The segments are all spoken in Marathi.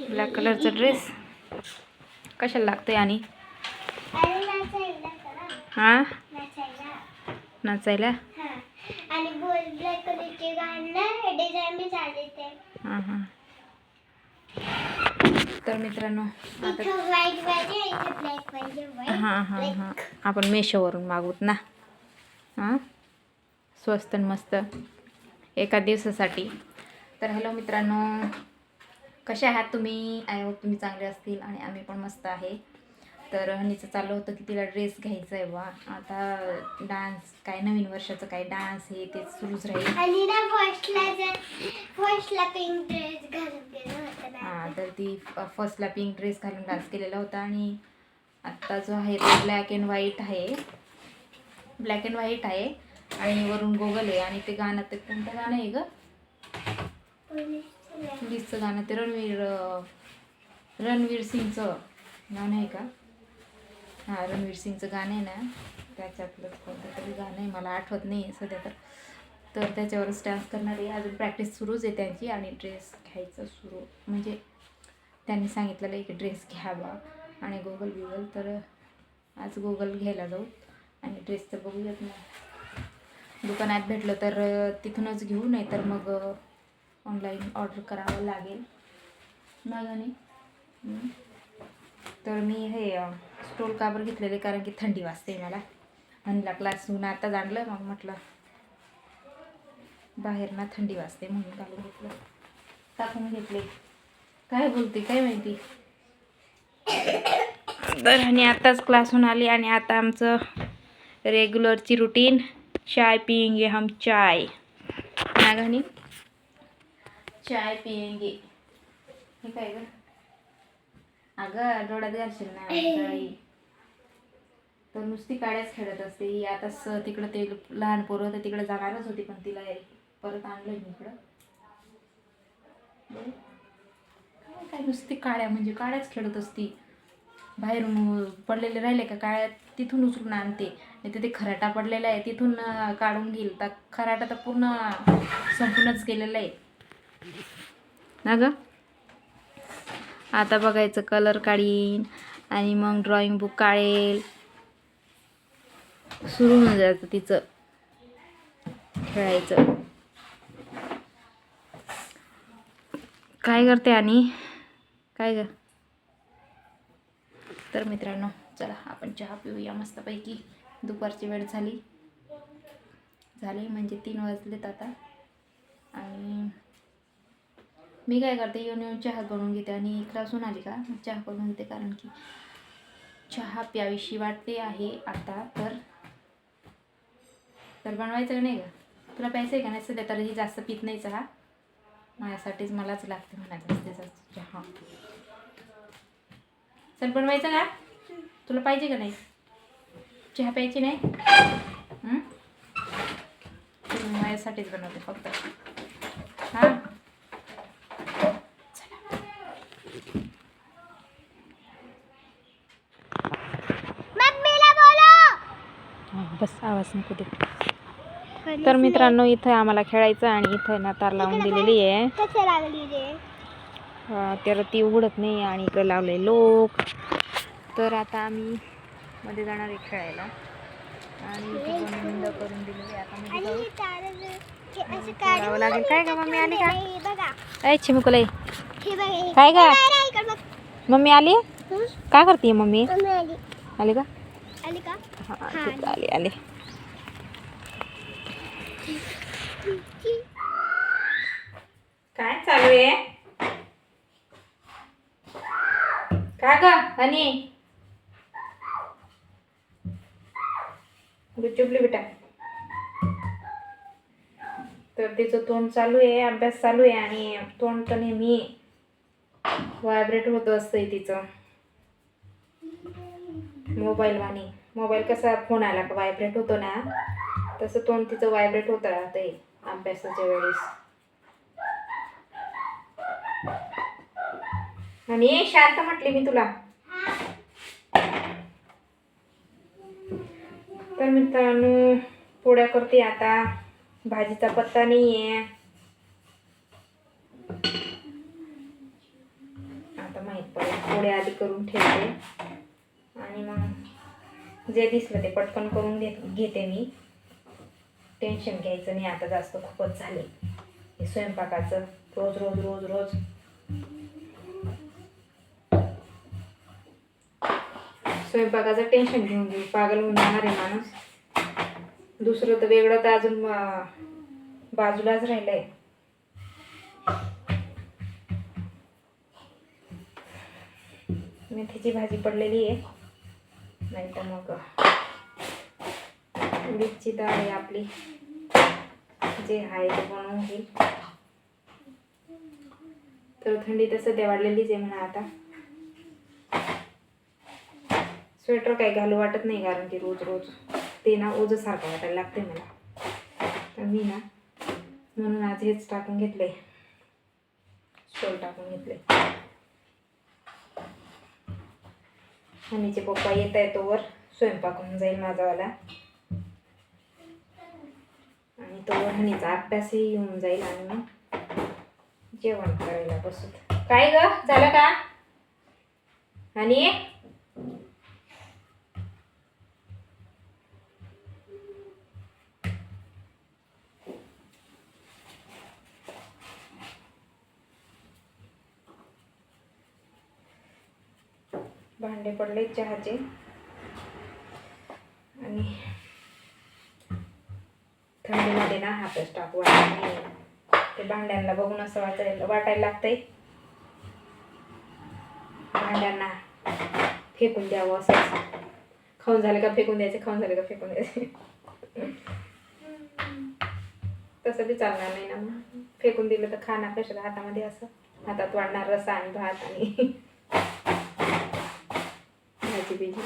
ब्लॅक कलरचा ड्रेस कशाला लागतोय आणि हां नाचायला आणि ब्लॅक कलरचे गाणं डिझाईन बी चालते. हां हां. तर मित्रांनो आता व्हाईट पाहिजे इथे ब्लॅक पाहिजे. हां हां हां आपण मेशोवरून मागवत ना. हां स्वस्त आणि मस्त एका दिवसासाठी. तर हॅलो मित्रांनो, कसे आहात तुम्ही? आय होप तुम्ही चांगले असतील आणि आम्ही पण मस्त आहे. तर हनीचं चाललं होतं की तिला ड्रेस घ्यायचा आहे बा. आता डान्स काय नवीन वर्षाचं काय डान्स हे तेच सुरूच राहील. आणि ना फर्स्टला पिंक ड्रेस घालून गेलो होता ना. हां तर ती फर्स्टला पिंक ड्रेस घालून डान्स केलेला होता आणि आत्ता जो आहे तो ब्लॅक अँड व्हाईट आहे आणि वरून गोगल आहे. आणि ते गाणं ते कोणतं गाणं आहे ग? पोलीसचं गाणं ते रणवीर सिंगचं गाणं आहे का? हां रणवीर सिंगचं गाणं आहे ना, त्याच्यातलं कोणतं तरी गाणं आहे, मला आठवत नाही आहे सध्या. तर त्याच्यावरच डान्स करणार आहे. अजून प्रॅक्टिस सुरूच आहे त्यांची. आणि ड्रेस घ्यायचं सुरू म्हणजे त्यांनी सांगितलेलं आहे की ड्रेस घ्यावा आणि गोगल बिगल. तर आज गोगल घ्यायला जाऊ आणि ड्रेस तर बघूयात ना, दुकानात भेटलं तर तिथूनच घेऊ, नाही तर मग ऑनलाईन ऑर्डर करावं लागेल ना गाणी. तर मी हे स्टोल काबर घेतलेले कारण की थंडी वाजते मला. हनीला क्लासहून आता जाणलं, मग म्हटलं बाहेर ना थंडी वाजते म्हणून घालून घेतलं, टाकून घेतले. काय बोलते काय माहिती. तर आणि आताच क्लासहून आली आणि आता आमचं रेग्युलरची रुटीन चाय पियेंगे हम. चाय ना घाणी चाय पियेंगे. हे काय ग अगं डोळ्यात घालशील ना काही. तर नुसती काड्याच खेळत असते ही. आता तिकडं ते लहान पोरं तर तिकडे जाणारच होती, पण तिला परत आणलं मी इकडं. काय नुसती काड्या म्हणजे काड्याच खेळत असती. बाहेरून पडलेले राहिले का काळ्या तिथून उचलून आणते, नाही तर ते खराटा पडलेला आहे तिथून काढून घेईल. तर खराटा तर पूर्ण संपूर्णच गेलेला आहे ना ग. आता बघायचं कलर काढीन आणि मग ड्रॉइंग बुक काढेल. सुरू होऊन जायचं तिचं खेळायचं. काय करते आणि काय ग. तर मित्रांनो चला आपण चहा पिऊया मस्तपैकी. दुपारची वेळ झाली म्हणजे 3 वाजलेत आता. आणि मी काय करते येऊन चहा बनवून घेते आणि क्लासून आली का चहा बनवून घेते, कारण की चहा प्यावीशी वाटते आहे आता. तर बनवायचं का नाही ग, तुला प्यायचं आहे का नाही? सध्या तर ही जास्त पित नाही चहा, माझ्यासाठीच मलाच लागते म्हणायचं असते चहा. चल बनवायचं का? तुला पाहिजे का नाही चहा प्यायची नाही? माझ्यासाठीच बनवते फक्त. हां बस आवाज नको दे. तर मित्रांनो इथं आम्हाला खेळायचं आणि इथं ना तार लावून दिलेली आहे. त्याला ती उघडत नाही आणि इकडे लावले लोक. तर आता आम्ही मध्ये जाणार आहे खेळायला आणि बंद करून दिलेली. आता मध्ये जावं लागेल. काय का मम्मी आली का? काय चिमुकले काय का मम्मी आली? काय करते मम्मी? आली का? हां आली. काय चालू आहे? का ग हनी गुच्चुपली बेटा. तर तिचं तोंड चालू आहे, अभ्यास चालू आहे आणि तोंड तर नेहमी व्हायब्रेट होत असतंय तिचं. मोबाईल कसा फोन आला का व्हायब्रेट होतो ना, तसं तोंड तिचं व्हायब्रेट होत राहतंय अभ्यासाच्या वेळेस. आणि शांत म्हटली मी तुला. तर मित्रांनो पोळ्या करते आता. भाजीचा पत्ता नाहीये. माहीत पडेल. पोळ्या आधी करून ठेवते आणि मग जे दिसलं ते पटकन करून घेते मी. टेन्शन घ्यायचं नाही आता जास्त, खूपच झाले हे स्वयंपाकाचं. रोज रोज रोज रोज स्वयंपाकाचं टेन्शन घेऊन घेऊन पागल होऊन जाणार आहे माणूस. दुसरं तर वेगळं तर अजून बाजूलाच राहिलंय. मेथीची भाजी पडलेली आहे, नाही तर मग उडीदची डाळ आहे आपली, जे आहे ते बनवून घेईल. तर थंडी तर सध्या वाढलेलीच आहे म्हणा. आता स्वेटर काही घालू वाटत नाही, कारण की रोज रोज ते ना ओझं वाटायला लागते मला. तर मी ना म्हणून आज हेच टाकून घेतले, स्टोल टाकून घेतले. हनीचे पप्पा येत आहे तोवर स्वयंपाक होऊन जाईल माझावाला, आणि तोवर हनीचा अभ्यासही येऊन जाईल आणि मग जेवण करायला बसत. काय ग झालं का हनी? भांडे पडले चहाचे आणि थंडीमध्ये ना हातच टाकू वाटत नाही. ते भांड्यांना बघून असं वाटायला लागतंय भांड्यांना फेकून द्यावं असं. खाऊन झालं का फेकून द्यायचे, खाऊन झालं का फेकून द्यायचे. तसं बी चालणार नाही ना, मग फेकून दिलं तर खाणार कशाला हातामध्ये, असं हातात वाढणार रस्सा आणि भात आणि भाजी बिजी.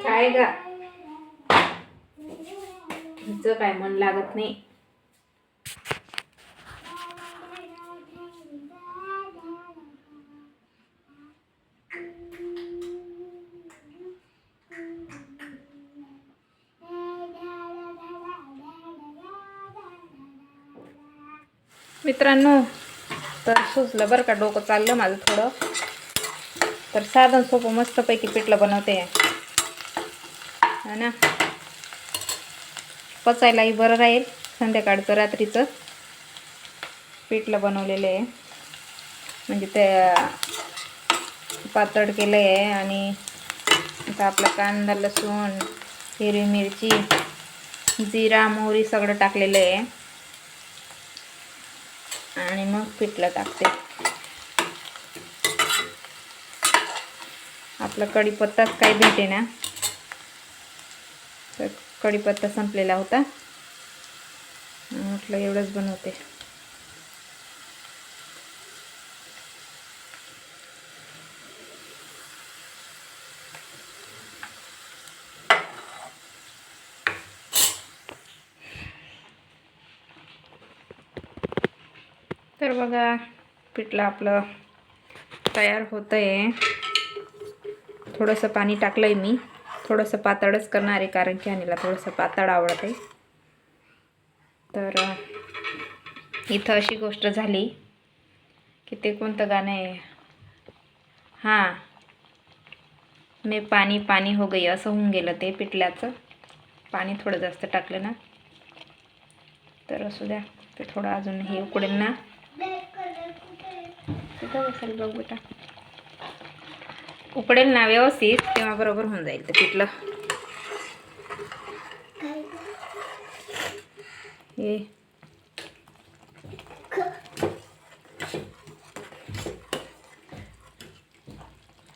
काय ग तुझं काय मन लागत नाही. मित्रांनो, तर सुचलं बरं का, डोकं चाललं माझं थोडं. तर साधं सोपं मस्तपैकी पिठलं बनवते है ना, पचायलाही बरं राहील. संध्याकाळचं रात्रीचं पिठलं बनवलेलं आहे, म्हणजे ते पातळ केलं आहे. आणि आता आपला कांदा, लसूण, हिरवी मिरची, जिरा, मोहरी सगळं टाकलेलं आहे आणि मग पिठलं टाकते. आपला कढीपत्ताच काही भेटे ना, तर कढीपत्ता संपलेला होता, म्हटलं एवढंच बनवते. तर बघा पिठलं आपलं तयार होतं आहे. थोडंसं पाणी टाकलं आहे मी, थोडंसं पातळच करणार आहे, कारण की आणीला थोडंसं पातळ आवडत आहे. तर इथं अशी गोष्ट झाली की ते कोणतं गाणं आहे, हां, मी पाणी पाणी हो गई, असं होऊन गेलं ते पिठल्याचं. पाणी थोडं जास्त टाकलं ना, तर असू द्या, ते थोडं अजून हे उकडेल ना. तिथं बसेल बघ बेटा, उकडेल ना व्यवस्थित, तेव्हा बरोबर होऊन जाईल ते पिठलं. हे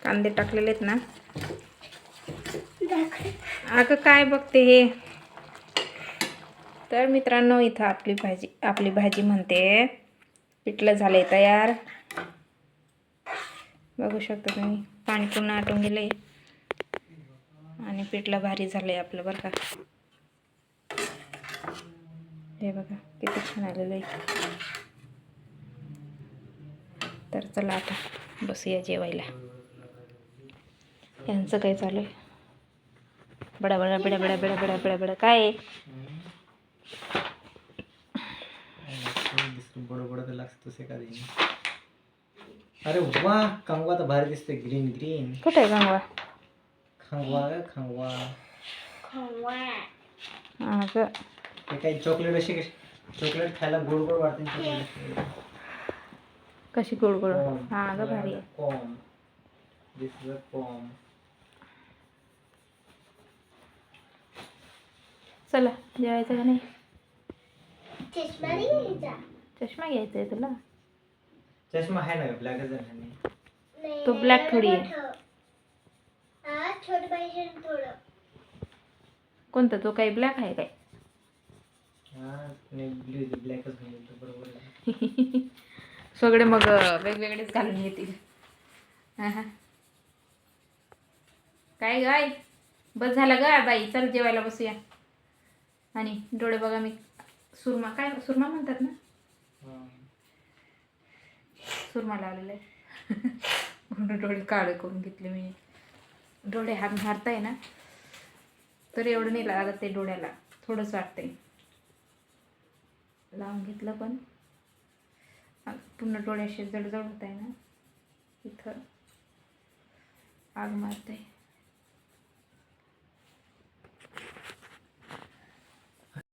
कांदे टाकलेले आहेत ना. अगं काय बघते हे, तर मित्रांनो इथं आपली भाजी म्हणते पिठलं झालंय तयार. बघू शकता तुम्ही पाणी पूर्ण आटून गेले आणि पिठलं भारी झालंय आपलं बरं का. हे बघा किती छान आलेलं आहे. तर चला आता बसूया जेवायला. यांचं काय चालू आहे? बडा बडा बडा बडा बडा बडा बडा बडा काय आहे? बडबड लागतो से का अरे वा कंगवा तर भारी दिसते ग्रीन ग्रीन. कुठे आहे गंगवा? खंगवा का खंगवा हा ग ते काही चॉकलेट अशी चॉकलेट खायला गोड गोड वाटते. कशी गोड गोड. हा ग भारी आहे. पॉम दिस इज अ पॉम. चला जेवायचं का नाही? चष्मा नाही घ्यायचा. चष्मा घ्यायचा आहे तुला? चष्मा आहे ना ब्लॅकच आहे. नाही, तो black थोडी आहे. मोठं. हा छोटं पाहिजे थोडं. कोणता तो काही ब्लॅक आहे काय? हा नाही ब्लू ब्लॅकच म्हणजे बरोबर आहे. सगळे मग वेगवेगळेच घालून येतील. हा हा काय गाय बस झालं ग बाई. चल जेवायला बसूया. आणि डोळे बघा मी सुरमा काय सुरमा म्हणतात ना? सुरमा लावलेला आहे. म्हणून डोळे काळे करून घेतले मी. डोळे हात मारताय ना तर एवढं नाही लागत ते डोळ्याला. थोडंच वाटतंय. लावून घेतलं पण पूर्ण डोळ्याशी जडजड होत आहे ना. इथं आग मारते.